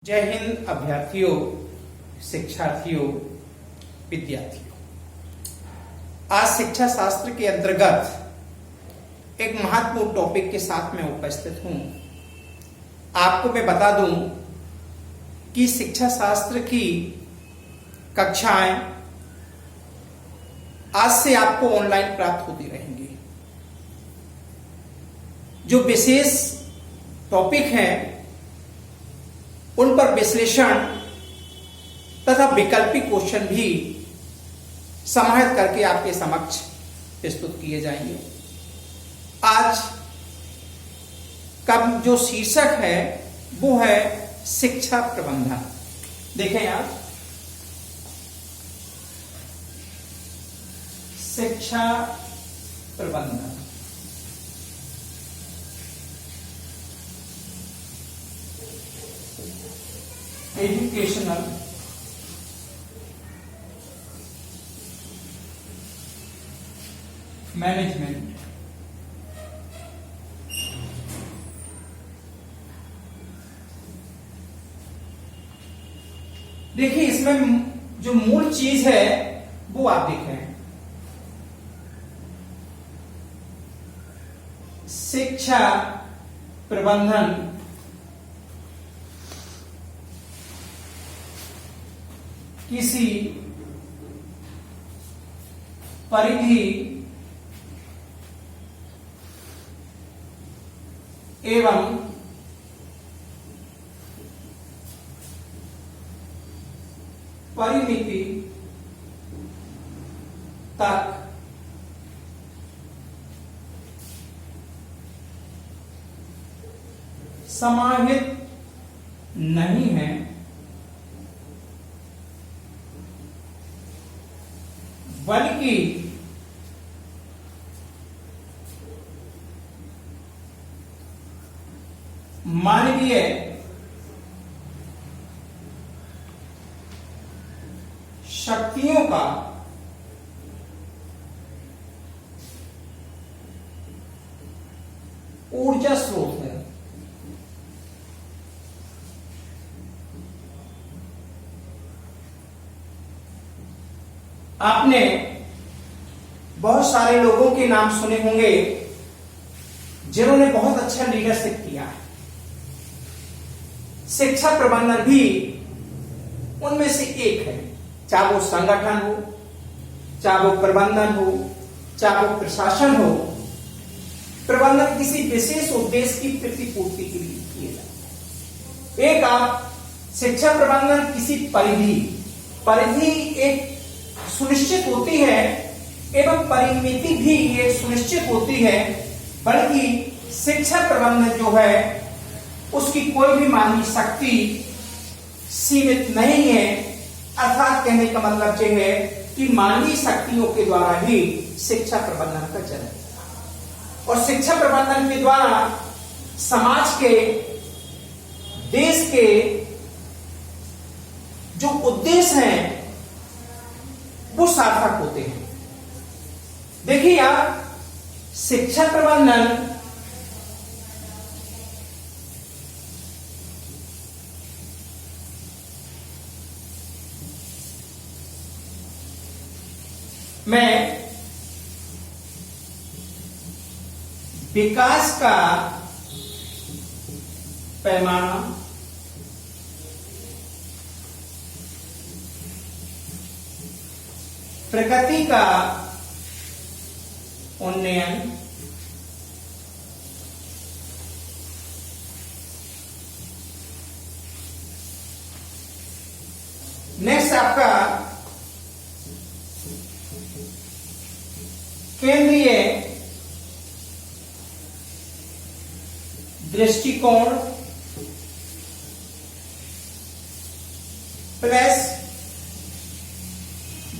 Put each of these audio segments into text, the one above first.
जय हिंद अभ्यर्थियों, शिक्षार्थियों, विद्यार्थियों। आज शिक्षा शास्त्र के अंतर्गत एक महत्वपूर्ण टॉपिक के साथ मैं उपस्थित हूं। आपको मैं बता दूं कि शिक्षा शास्त्र की कक्षाएं आज से आपको ऑनलाइन प्राप्त होती रहेंगी। जो विशेष टॉपिक हैं उन पर विश्लेषण तथा वैकल्पिक क्वेश्चन भी समाहित करके आपके समक्ष प्रस्तुत किए जाएंगे। आज का जो शीर्षक है वो है शिक्षा प्रबंधन। देखें आप, शिक्षा प्रबंधन। Educational management. देखिए, इसमें जो मूल चीज है वो आप देखें। शिक्षा प्रबंधन किसी परिधि एवं परिमिति तक समाहित नहीं है, बल्कि मानवीय शक्तियों का ऊर्जा स्रोत है। आपने बहुत सारे लोगों के नाम सुने होंगे जिन्होंने बहुत अच्छा लीडरशिप किया है। शिक्षा प्रबंधन भी उनमें से एक है, चाहे वो संगठन हो, चाहे वो प्रबंधन हो, चाहे वो प्रशासन हो। प्रबंधन किसी विशेष उद्देश्य की प्रतिपूर्ति के लिए किया जाता है। एक आप शिक्षा प्रबंधन किसी परिधि एक सुनिश्चित होती है एवं परिमिति भी ये सुनिश्चित होती है, बल्कि शिक्षा प्रबंधन जो है उसकी कोई भी मानवीय शक्ति सीमित नहीं है। अर्थात कहने का मतलब यह है कि मानवीय शक्तियों के द्वारा ही शिक्षा प्रबंधन का चलन और शिक्षा प्रबंधन के द्वारा समाज के, देश के जो उद्देश्य हैं वो सार्थक होते हैं। देखिए आप, शिक्षा प्रबंधन में विकास का पैमाना, प्रकृति का उन्नयन, नेक्स्ट आपका केंद्रीय दृष्टिकोण प्लस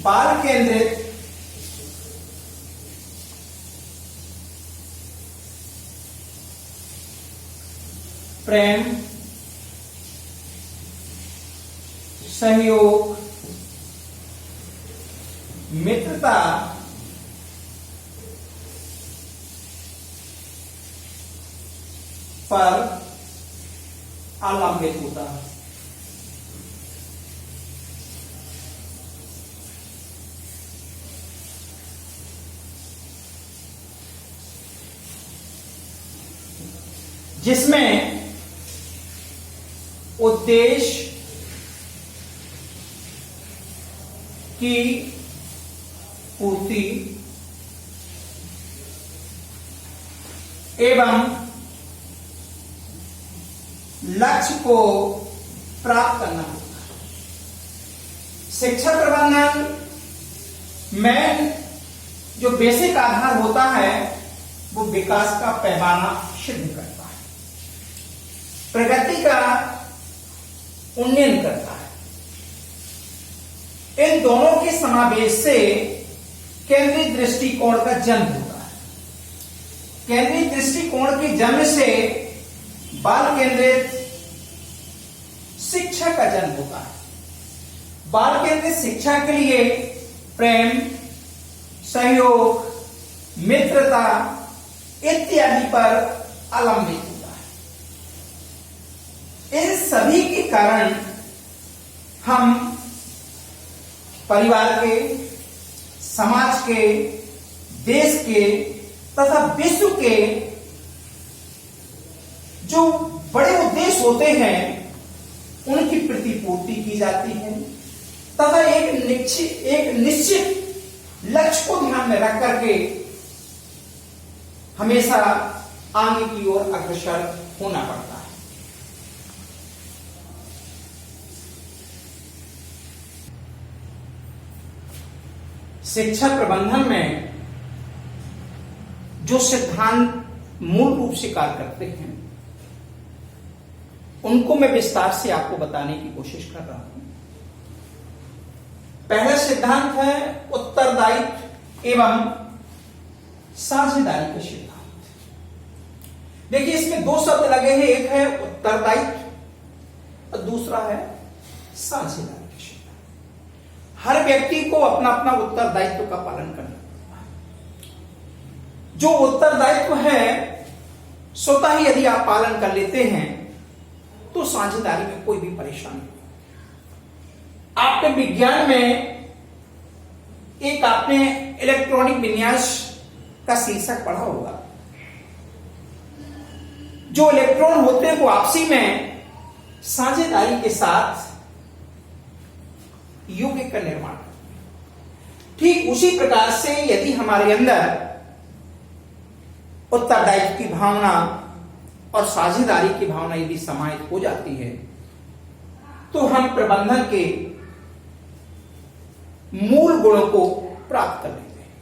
बाल केंद्रित प्रेम, सहयोग, मित्रता, पर आलंबित होता है। जिसमें उद्देश्य की पूर्ति एवं लक्ष्य को प्राप्त करना होता है। शिक्षा प्रबंधन में जो बेसिक आधार होता है वो विकास का पैमाना सिद्ध करता है, प्रगति का उन्नयन करता है। इन दोनों के समावेश से केंद्रीय दृष्टिकोण का जन्म होता है। केंद्रीय दृष्टिकोण के जन्म से बाल केंद्रित शिक्षा का जन्म होता है। बाल केंद्रित शिक्षा के लिए प्रेम, सहयोग, मित्रता इत्यादि पर अवलंबित होता है। इन सभी के कारण हम परिवार के, समाज के, देश के तथा विश्व के जो बड़े उद्देश्य होते हैं उनकी प्रतिपूर्ति की जाती है तथा एक निश्चित लक्ष्य को ध्यान में रख करके हमेशा आगे की ओर अग्रसर होना पड़ता है। शिक्षा प्रबंधन में जो सिद्धांत मूल रूप से कार्य करते हैं उनको मैं विस्तार से आपको बताने की कोशिश कर रहा हूं। पहला सिद्धांत है उत्तरदायित्व एवं साझेदारी का सिद्धांत। देखिए, इसमें दो शब्द लगे हैं, एक है उत्तरदायित्व और दूसरा है साझेदारी का सिद्धांत। हर व्यक्ति को अपना अपना उत्तरदायित्व का पालन करना पड़ता है। जो उत्तरदायित्व है स्वतः ही यदि आप पालन कर लेते हैं तो साझेदारी में कोई भी परेशानी नहीं। आपने विज्ञान में एक आपने इलेक्ट्रॉनिक विन्यास का शीर्षक पढ़ा होगा। जो इलेक्ट्रॉन होते हैं वो आपसी में साझेदारी के साथ यौगिक का निर्माण करते हैं। ठीक उसी प्रकार से यदि हमारे अंदर उत्तरदायित्व की भावना और साझेदारी की भावना यदि समाहित हो जाती है तो हम प्रबंधन के मूल गुणों को प्राप्त कर लेते हैं।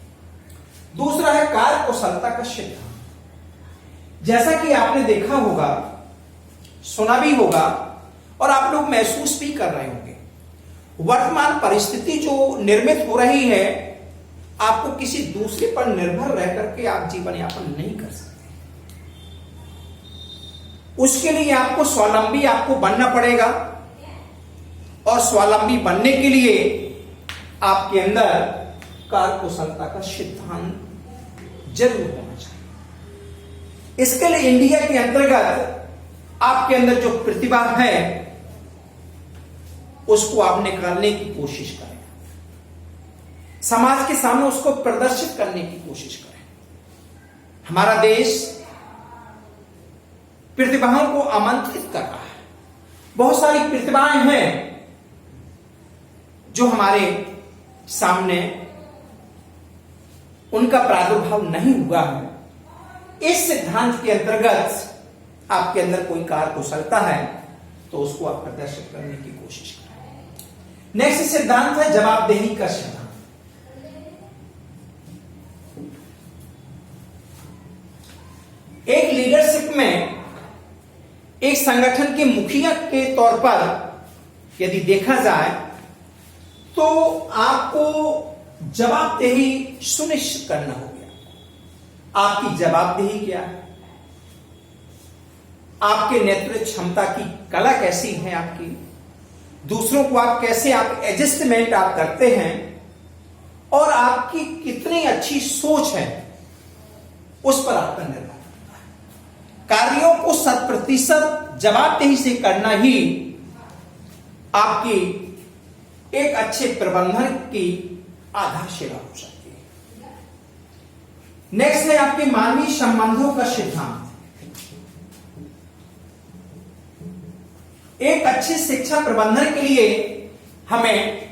दूसरा है कार्य कुशलता का सिद्धांत। जैसा कि आपने देखा होगा, सुना भी होगा और आप लोग महसूस भी कर रहे होंगे, वर्तमान परिस्थिति जो निर्मित हो रही है आपको किसी दूसरे पर निर्भर रह करके आप जीवन यापन नहीं कर सकते। उसके लिए आपको स्वावलंबी आपको बनना पड़ेगा और स्वावलंबी बनने के लिए आपके अंदर कार्य कुशलता का सिद्धांत जरूर होना चाहिए। इसके लिए इंडिया के अंतर्गत आपके अंदर जो प्रतिभा है उसको आप निकालने की कोशिश करें, समाज के सामने उसको प्रदर्शित करने की कोशिश करें। हमारा देश प्रतिभाओं को आमंत्रित कर रहा है। बहुत सारी प्रतिभाएं हैं जो हमारे सामने उनका प्रादुर्भाव नहीं हुआ है। इस सिद्धांत के अंतर्गत आपके अंदर कोई कार्य कुशलता है तो उसको आप प्रदर्शित करने की कोशिश करें। नेक्स्ट सिद्धांत है जवाबदेही का सिद्धांत। एक लीडरशिप में एक संगठन के मुखिया के तौर पर यदि देखा जाए तो आपको जवाबदेही सुनिश्चित करना होगा। आपकी जवाबदेही क्या है, आपके नेतृत्व क्षमता की कला कैसी है, आपकी दूसरों को आप कैसे आप एडजस्टमेंट आप करते हैं और आपकी कितनी अच्छी सोच है उस पर आपका निर्भर करता है। कार्यों को 100% जवाबदेही से करना ही आपकी एक अच्छे प्रबंधन की आधारशिला हो सकती है। नेक्स्ट है आपके मानवीय संबंधों का सिद्धांत। एक अच्छी शिक्षा प्रबंधन के लिए हमें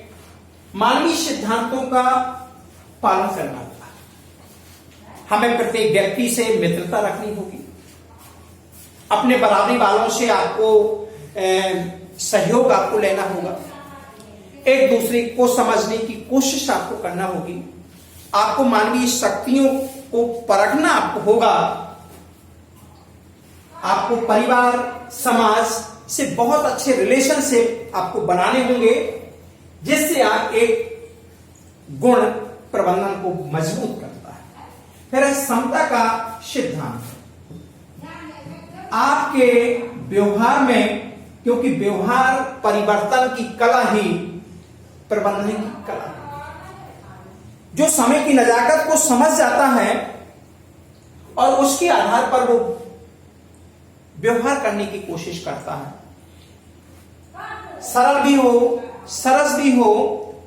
मानवीय सिद्धांतों का पालन करना होगा। हमें प्रत्येक व्यक्ति से मित्रता रखनी होगी। अपने बराबरी वालों से आपको सहयोग आपको लेना होगा। एक दूसरे को समझने की कोशिश आपको करना होगी। आपको मानवीय शक्तियों को परखना आपको होगा। आपको परिवार समाज से बहुत अच्छे रिलेशनशिप आपको बनाने होंगे, जिससे आप एक गुण प्रबंधन को मजबूत करता है। फिर है समता का सिद्धांत। आपके व्यवहार में, क्योंकि व्यवहार परिवर्तन की कला ही प्रबंधन की कला है। जो समय की नजाकत को समझ जाता है और उसके आधार पर वो व्यवहार करने की कोशिश करता है, सरल भी हो, सरस भी हो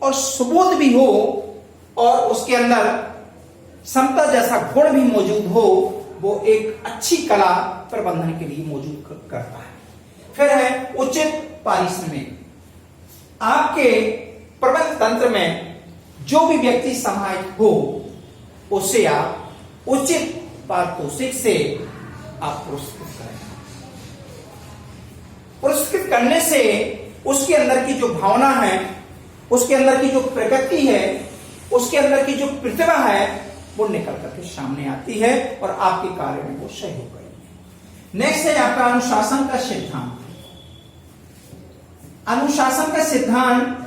और सुबोध भी हो, और उसके अंदर समता जैसा गुण भी मौजूद हो, वो एक अच्छी कला प्रबंधन के लिए मौजूद करता है। फिर है उचित पारिश्रमिक। आपके प्रबंध तंत्र में जो भी व्यक्ति समाहित हो, उसे आप उचित पारितोषिक से आप पुरस्कृत करें। पुरस्कृत करने से उसके अंदर की जो भावना है, उसके अंदर की जो प्रकृति है, उसके अंदर की जो प्रतिभा है, वो निकल करके सामने आती है और आपके कार्य में वो सहयोग करेगी। नेक्स्ट है आपका अनुशासन का सिद्धांत। अनुशासन का सिद्धांत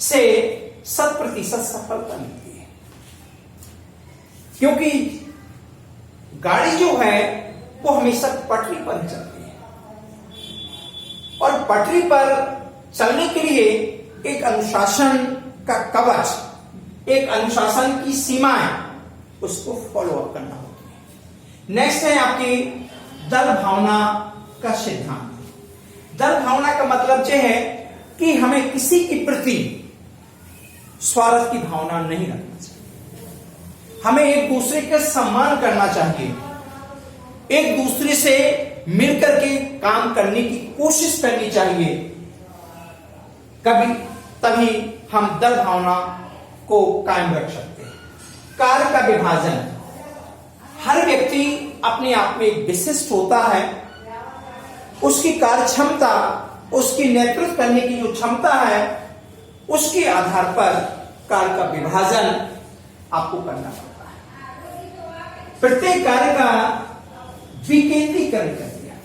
से 100% सफलता मिलती है, क्योंकि गाड़ी जो है वो हमेशा पटरी पर चलती है, और पटरी पर चलने के लिए एक अनुशासन का कवच, एक अनुशासन की सीमाएं, उसको फॉलो अप करना होती है। नेक्स्ट है आपकी दल भावना का सिद्धांत। दल भावना का मतलब यह है कि हमें किसी के प्रति स्वार्थ की भावना नहीं रखना चाहिए। हमें एक दूसरे का सम्मान करना चाहिए, एक दूसरे से मिलकर के काम करने की कोशिश करनी चाहिए। तभी हम दल भावना को कायम रख सकते हैं। कार्य का विभाजन। हर व्यक्ति अपने आप में एक विशिष्ट होता है। उसकी कार्य क्षमता, उसकी नेतृत्व करने की जो क्षमता है, उसके आधार पर कार्य का विभाजन आपको करना पड़ता है। प्रत्येक कार्य का विकेंद्रीकरण कर दिया।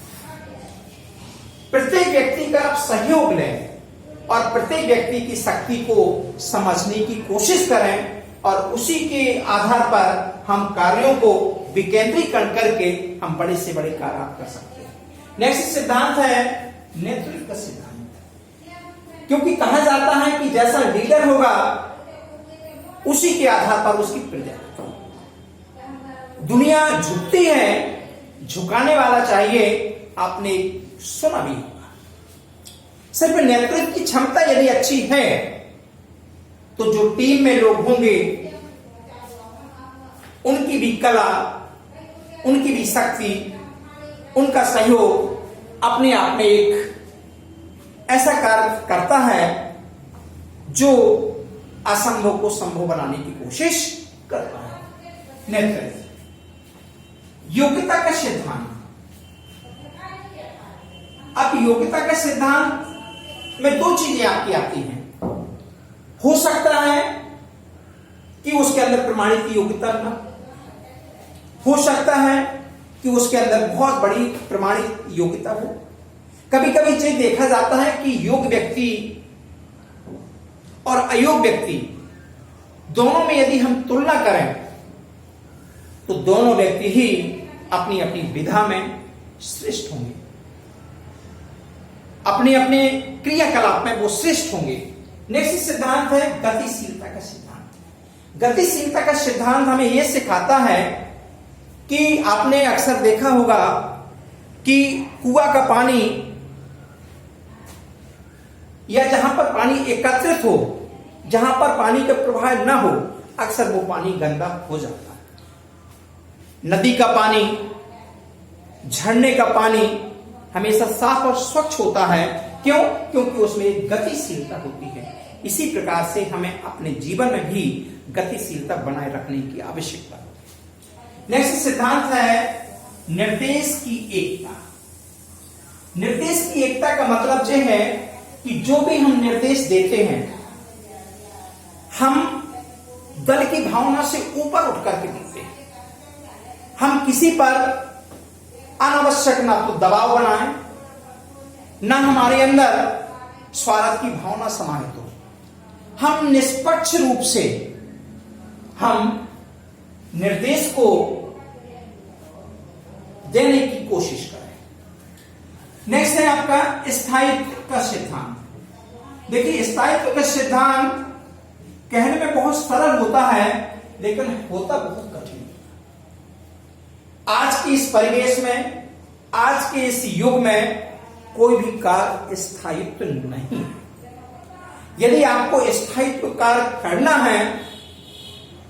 प्रत्येक व्यक्ति का आप सहयोग लें और प्रत्येक व्यक्ति की शक्ति को समझने की कोशिश करें, और उसी के आधार पर हम कार्यों को विकेंद्रीकरण करके हम बड़े से बड़े कार्य आप कर सकते हैं। नेक्स्ट सिद्धांत है नेतृत्व का सिद्धांत। क्योंकि कहा जाता है कि जैसा लीडर होगा उसी के आधार पर उसकी प्रजा। दुनिया झुकती है, झुकाने वाला चाहिए। आपने सुना भी होगा। सिर्फ नेतृत्व की क्षमता यदि अच्छी है तो जो टीम में लोग होंगे उनकी भी कला, उनकी भी शक्ति, उनका सहयोग अपने आप में एक ऐसा कार्य करता है जो असंभव को संभव बनाने की कोशिश करता है। नेतृत्व। योग्यता का सिद्धांत। अब योग्यता का सिद्धांत में दो चीजें आपकी आती हैं। हो सकता है कि उसके अंदर प्रमाणित योग्यता न हो, सकता है कि उसके अंदर बहुत बड़ी प्रमाणित योग्यता हो। कभी कभी ये देखा जाता है कि योग्य व्यक्ति और अयोग्य व्यक्ति दोनों में यदि हम तुलना करें तो दोनों व्यक्ति ही अपनी अपनी विधा में श्रेष्ठ होंगे, अपने अपने क्रियाकलाप में वो श्रेष्ठ होंगे। नेक्स्ट सिद्धांत है गतिशीलता का सिद्धांत। गतिशीलता का सिद्धांत हमें यह सिखाता है कि आपने अक्सर देखा होगा कि कुआं का पानी या जहां पर पानी एकत्रित हो, जहां पर पानी का प्रवाह न हो, अक्सर वो पानी गंदा हो जाता है। नदी का पानी, झरने का पानी हमेशा साफ और स्वच्छ होता है। क्यों? क्योंकि उसमें एक गतिशीलता होती है। इसी प्रकार से हमें अपने जीवन में भी गतिशीलता बनाए रखने की आवश्यकता है। नेक्स्ट सिद्धांत है निर्देश की एकता। निर्देश की एकता का मतलब यह है कि जो भी हम निर्देश देते हैं, हम दल की भावना से ऊपर उठ करके देते हैं। हम किसी पर अनावश्यक ना तो दबाव बनाएं, ना हमारे अंदर स्वार्थ की भावना समाहित हो। हम निष्पक्ष रूप से हम निर्देश को देने की कोशिश करें। नेक्स्ट है आपका स्थायित्व का सिद्धांत। देखिए, स्थायित्व का सिद्धांत कहने में बहुत सरल होता है, लेकिन होता बहुत कठिन। आज के इस परिवेश में, आज के इस युग में कोई भी कार्य स्थायित्व नहीं है। यदि आपको स्थायित्व कार्य करना है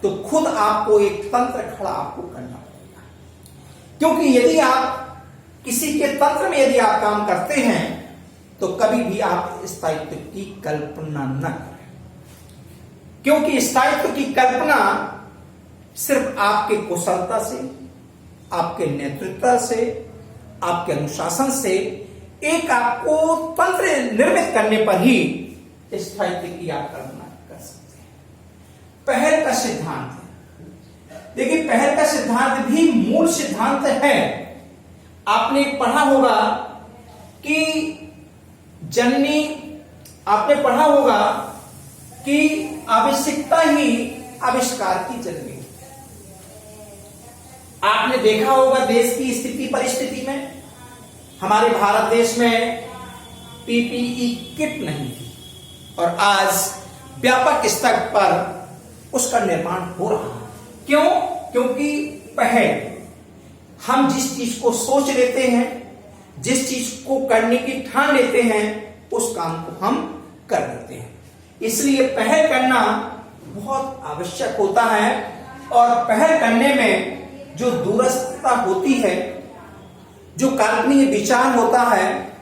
तो खुद आपको एक तंत्र खड़ा आपको करना पड़ेगा। क्योंकि यदि आप किसी के तंत्र में यदि आप काम करते हैं तो कभी भी आप स्थायित्व की कल्पना न करें। क्योंकि स्थायित्व की कल्पना सिर्फ आपके कुशलता से, आपके नेतृत्व से, आपके अनुशासन से एक आपको तंत्र निर्मित करने पर ही स्थायित्व की आप कल्पना कर सकते हैं। पहल का सिद्धांत है। देखिए, पहल का सिद्धांत भी मूल सिद्धांत है। आपने पढ़ा होगा कि जननी, आपने पढ़ा होगा कि आवश्यकता ही आविष्कार की जननी। आपने देखा होगा देश की स्थिति परिस्थिति में, हमारे भारत देश में पीपीई किट नहीं थी और आज व्यापक स्तर पर उसका निर्माण हो रहा है। क्यों? क्योंकि पहल, हम जिस चीज को सोच लेते हैं, जिस चीज को करने की ठान लेते हैं, उस काम को हम कर लेते हैं। इसलिए पहल करना बहुत आवश्यक होता है। और पहल करने में जो दूरस्थता होती है, जो काल्पनिक विचार होता है,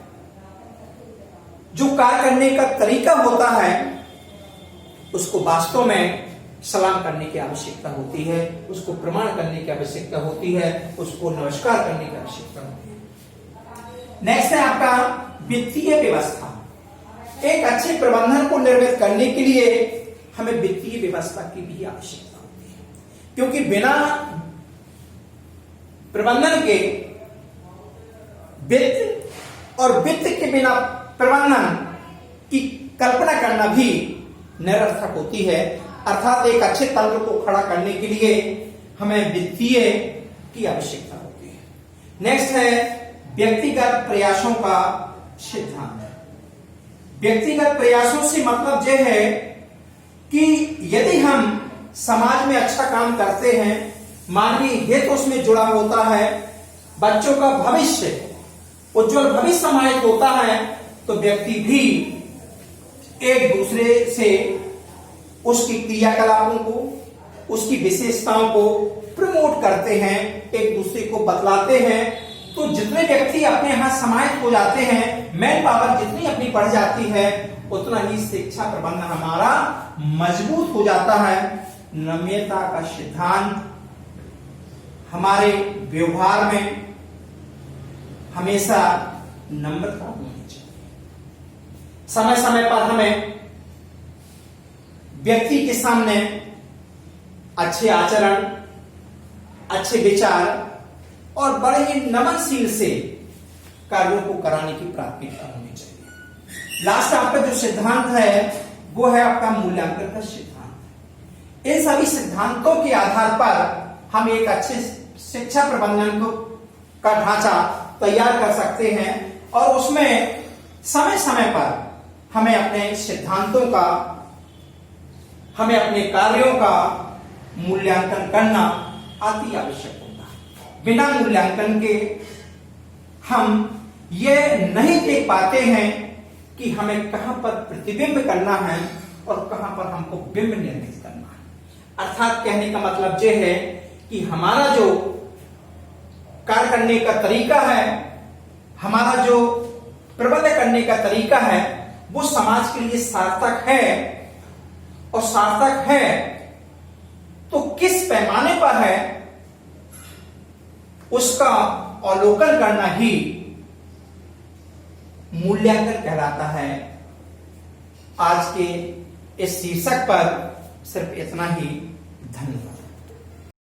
जो कार्य करने का तरीका होता है, उसको वास्तव में सलाम करने की आवश्यकता होती है, उसको प्रमाण करने की आवश्यकता होती है, उसको नमस्कार करने की आवश्यकता होती है। नेक्स्ट है आपका वित्तीय व्यवस्था। एक अच्छे प्रबंधन को निर्मित करने के लिए हमें वित्तीय व्यवस्था की भी आवश्यकता होती है। क्योंकि बिना प्रबंधन के वित्त और वित्त के बिना प्रबंधन की कल्पना करना भी निरर्थक होती है। अर्थात एक अच्छे तंत्र को खड़ा करने के लिए हमें वित्तीय की आवश्यकता होती है। नेक्स्ट है व्यक्तिगत प्रयासों का सिद्धांत। व्यक्तिगत प्रयासों से मतलब यह है कि यदि हम समाज में अच्छा काम करते हैं, मानवीय हित उसमें जुड़ा होता है, बच्चों का भविष्य, उज्जवल भविष्य समाहित होता है, तो व्यक्ति भी एक दूसरे से उसकी क्रियाकलापों को, उसकी विशेषताओं को प्रमोट करते हैं, एक दूसरे को बतलाते हैं। तो जितने व्यक्ति अपने यहां समाहित हो जाते हैं, मैन पावर जितनी अपनी बढ़ जाती है, उतना ही शिक्षा प्रबंधन हमारा मजबूत हो जाता है। नम्रता का सिद्धांत हमारे व्यवहार में हमेशा नम्रता होनी चाहिए। समय समय पर हमें व्यक्ति के सामने अच्छे आचरण, अच्छे विचार और बड़े ही नमनशील से कार्यों को कराने की प्राथमिकता होनी चाहिए। लास्ट आपका जो सिद्धांत है वो है आपका मूल्यांकन का सिद्धांत। इन सभी सिद्धांतों के आधार पर हम एक अच्छे शिक्षा प्रबंधन का ढांचा तैयार कर सकते हैं और उसमें समय समय पर हमें अपने सिद्धांतों का, हमें अपने कार्यों का मूल्यांकन करना अति आवश्यक होता है। बिना मूल्यांकन के हम ये नहीं देख पाते हैं कि हमें कहां पर प्रतिबिंब करना है और कहां पर हमको बिंब निर्मित करना है। अर्थात कहने का मतलब यह है कि हमारा जो कार्य करने का तरीका है, हमारा जो प्रबंध करने का तरीका है वो समाज के लिए सार्थक है, और सार्थक है तो किस पैमाने पर है उसका अवलोकन करना ही मूल्यांकन कहलाता है। आज के इस शीर्षक पर सिर्फ इतना ही। धन्यवाद।